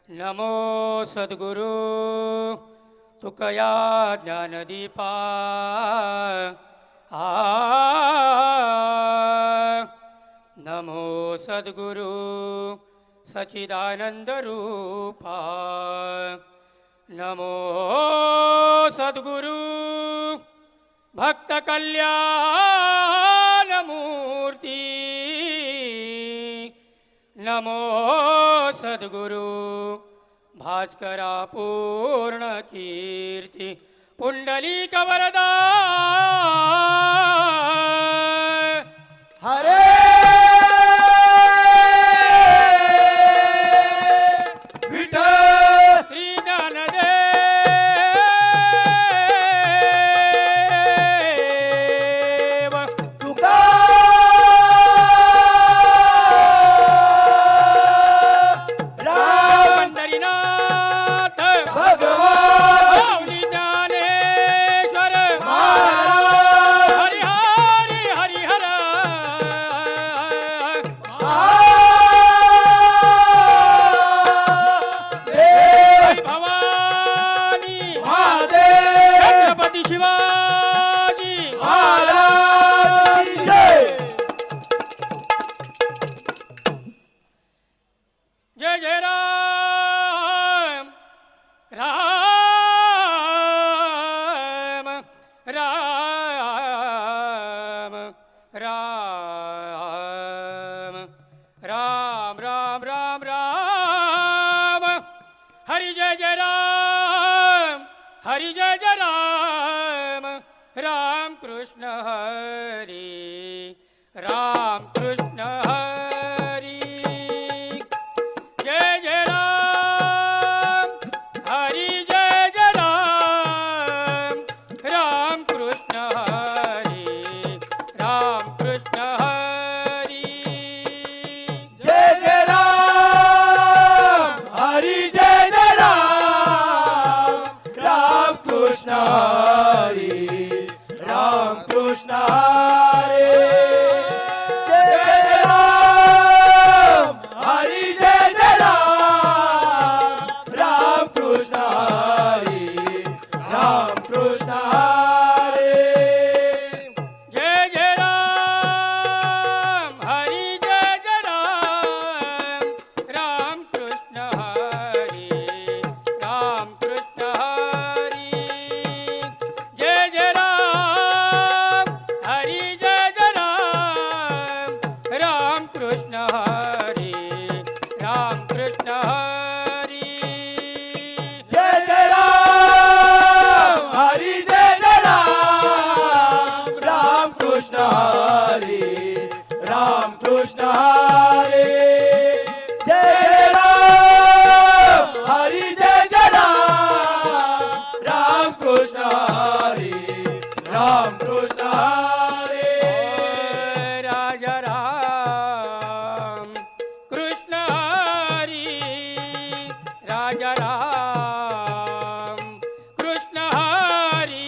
नमो सद्गुरु तुकया ज्ञानदीपा नमो सद्गुरु सच्चिदानंद रूपा नमो सद्गुरु भक्त कल्याण मूर्ति नमो सद्गुरु भास्करा पूर्ण कीर्ति पुंडलीक वरदा हरे विठ्ठल श्री ज्ञानदेव तुका पंढरीनाथ भगवान माऊली ज्ञानेश्वर महाराज हरि हरि हरि हर देव भवानी महादेव छत्रपती शिवाजी महाराज की जय जय जय राम राम राम राम राम राम राम राम हरि जय जय राम हरि जय जय राम राम कृष्ण हरि राम कृष्ण हरि जय जय राम हरि जय जय राम राम कृष्ण हरि राम कृष्ण हरि जय जय राम हरि जय जय राम राम कृष्ण हरि राम कृष्ण हरे जय जय राम हरि जय जय राम राम कृष्ण हरि राम कृष्ण हरे जय जय राम हरि जय जय राम राम कृष्ण हरि राम कृष्ण हरि जय जय राम हरि जय जय राम राम कृष्ण हरि राम कृष्ण हरि जय जय राम हरि जय जय राम राम कृष्ण हरि राम कृष्ण हरे जय जय राम हरि जय जय राम राम कृष्ण हरि राम कृष्ण हरे राजा राम कृष्ण हरी राजा राम कृष्ण हरी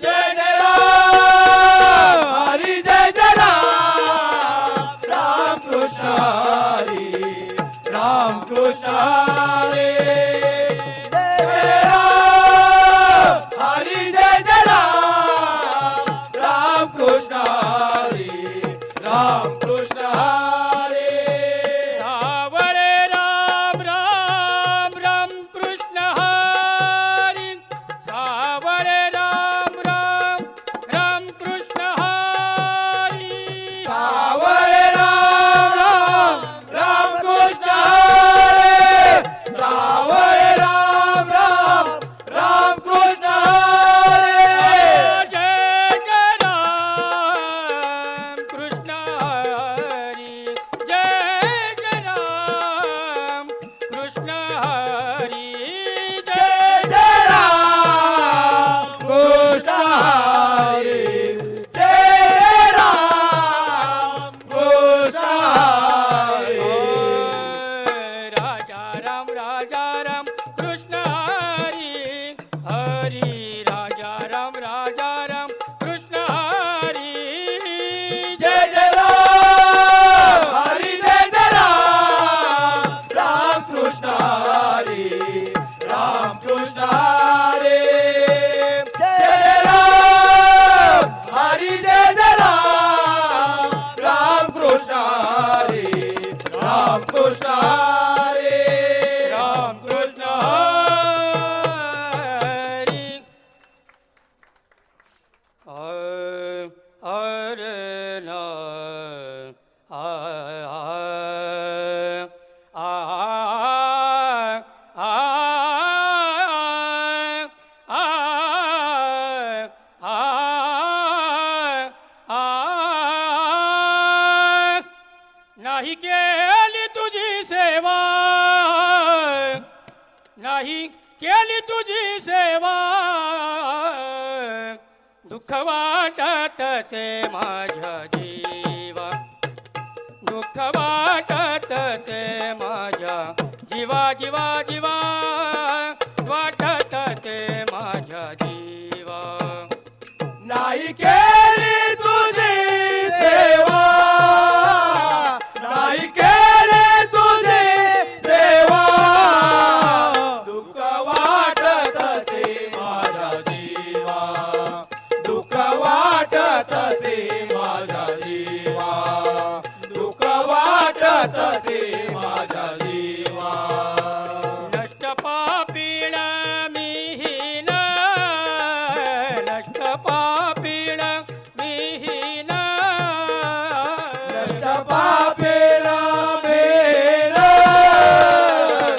जय जय राम हरि जय जय राम राम कृष्ण हरि राम कृष्ण हरे जय जय राम हरि जय जय राम राम कृष्ण हरि राम कृष्ण हरे सावरे राम राम राम कृष्ण हरी सावरे राम राम राम कृष्ण हरी सावरे राम राम राम कृष्ण हरे राम कृष्ण हरी राम कृष्ण हरी हरे ना नाही केली तुझी सेवा नाही केली तुझी सेवा दुःख वाटत से माझ्या जीवा दुःख वाटत से माझ्या जीवा जीवा जीवा वाटत से माझ्या जीवा नाही केली तुझी सेवा नाही केली तुझी सेवा दुःख वाटत असे माझ्या जीवा दुःख वाटत असे माझ्या जीवा दुःख वाटत असे माझ्या जीवा नष्ट पापीण मिहीन नष्ट पापीण मिहीन नष्ट पापेन मेन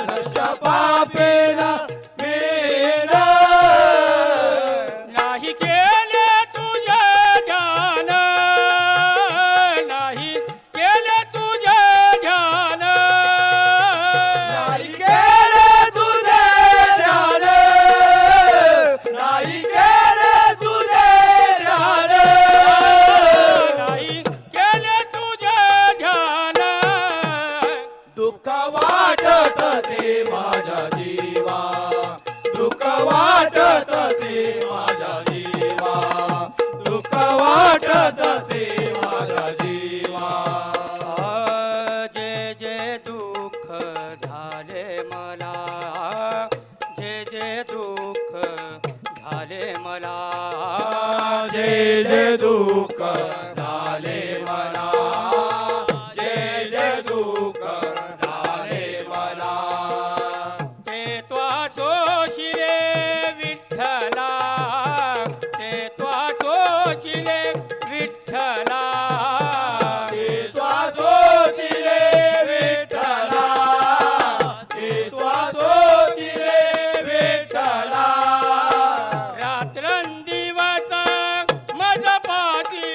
नष्ट पापेन मेन नाही केले तुझे ध्यान नाही केले तुझे ध्यान नाही केले तुझे ध्यान नाही केले तुझे ध्यान नाही केले तुझे ध्यान दुःख वाटत असे माझ्या जीवा दुःख वाटत असे माझ्या जीवा दुःख वाटत असे माझ्या जीवा जे जे दुःख झाले मला जे जे दुःख झाले मला जे जे दुःख झाले मला जे जे दुःख झाले मला ते त्वा सोशिले विठ्ठला ते त्वा सोशिले विठ्ठला ते त्वा सोशिले विठ्ठला ते त्वा सोशिले विठ्ठला रात्रंदिवस मज पाशी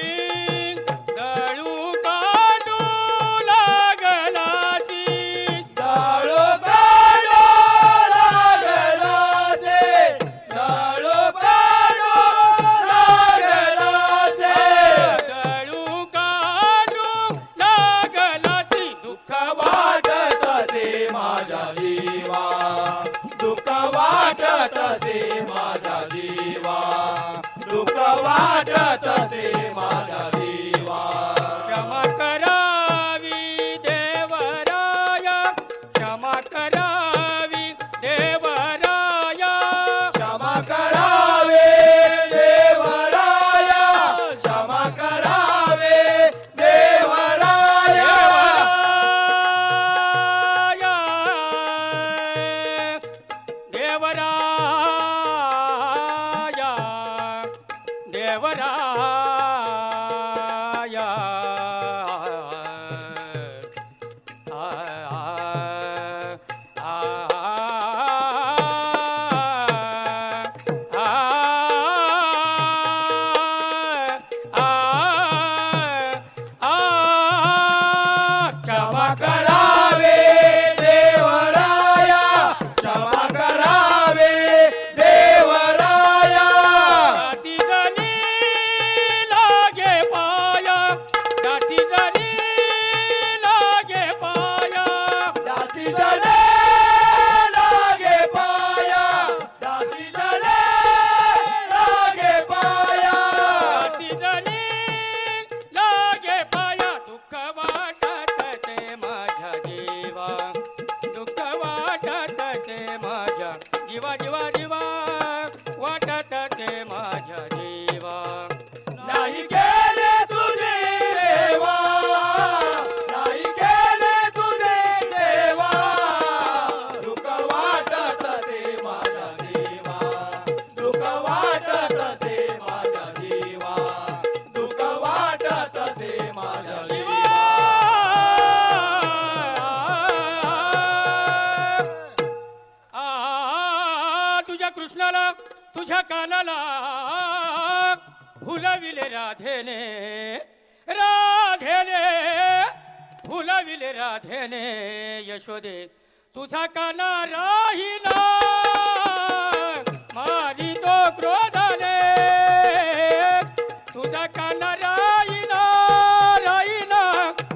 कृष्णाला तुझ्या कानाला फुलविले राधेने राधेने फुलविले राधेने यशोदे तुझा काना राहिला मारी तो क्रोधाने तुझा काना राहिला राहिला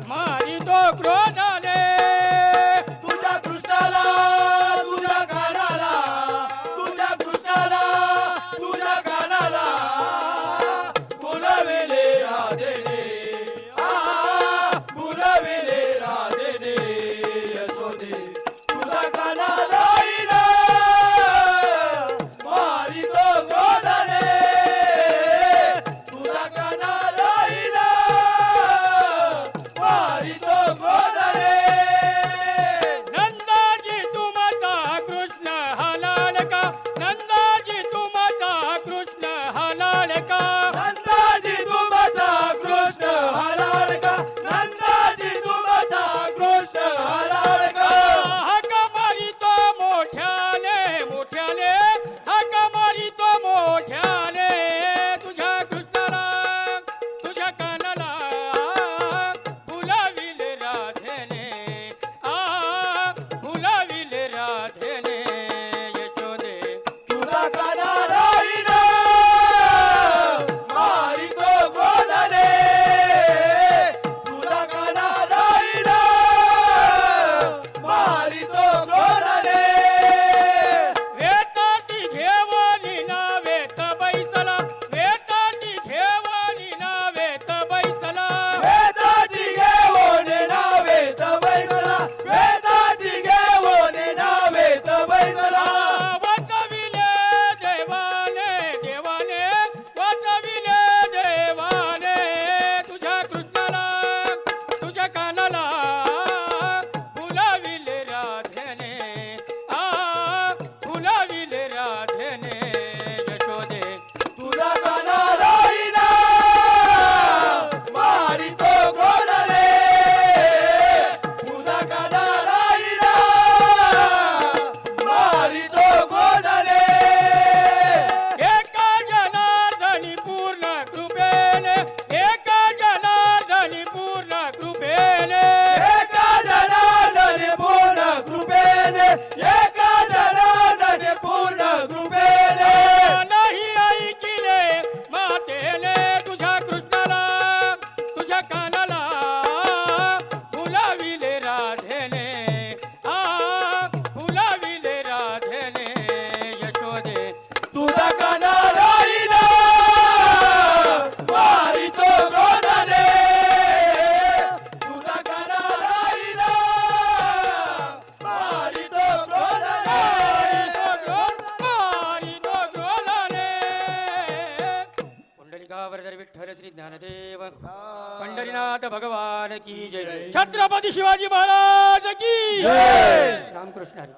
मारी तो क्रोधाने तुझ्या कृष्णाला तुझ्या कानाला तुझ्या कृष्णाला तुझ्या कानाला बोलविले राधेने बोलविले राधेने यशोदे तुझा काना राहिला मारी तो क्रोधाने तुझा काना राहिला मारी तो क्रोधाने नंदाजी तुमचा कृष्ण हलाल का नंदाजी तुमचा कृष्ण हलाल का नंदाजी तुमचा कृष्ण हलाल का नंदाजी तुमचा कृष्ण हलाल का हक मारी तो मोठ्याने मोठ्याने हक मारी तो मोठ्याने तुझ्या कृष्णाला तुझ्या कानाला फुलविले राधेने फुलविले राधेने यशोदे तुझा काना राहिला मारी तो क्रोधाने तुझा काना राहिला मारी तो क्रोधाने वेताटी घेवली ना वेत बैसला वेताटी घेवली ना वेत बैसला वेदाची घेऊन नावेत बैसला वेदाची घेऊन नावेत बैसला वाचविले देवाने देवाने वाचविले देवाने तुझ्या कृष्णाला तुझ्या कानाला फुलविले राधेने फुलविले राधेने यशोदे तुझा काना राहिला मारी तो क्रोधाने तुझा काना राहिला मारी तो क्रोधाने एका जनार्दनी पूर्ण कृपेने एका जनार्दनी पूर्ण कृपेने एका जनार्दने पूर्ण कृपेने एका जनार्दने पूर्ण कृपेने नाही ऐकिले मातेने तुझ्या कृष्णाला तुझ्या कानाला फुलविले राधेने फुलविले राधेने यशोदे तुझा काना राहिला मारी तो क्रोधाने तुझा काना राहिला मारी तो क्रोधाने मारी तो क्रोधाने पुंडलिकावरदर विठ्ठल श्री ज्ञानदेव पंढरीनाथ भगवान की जय छत्रपती शिवाजी महाराज की जय. रामकृष्ण हरी.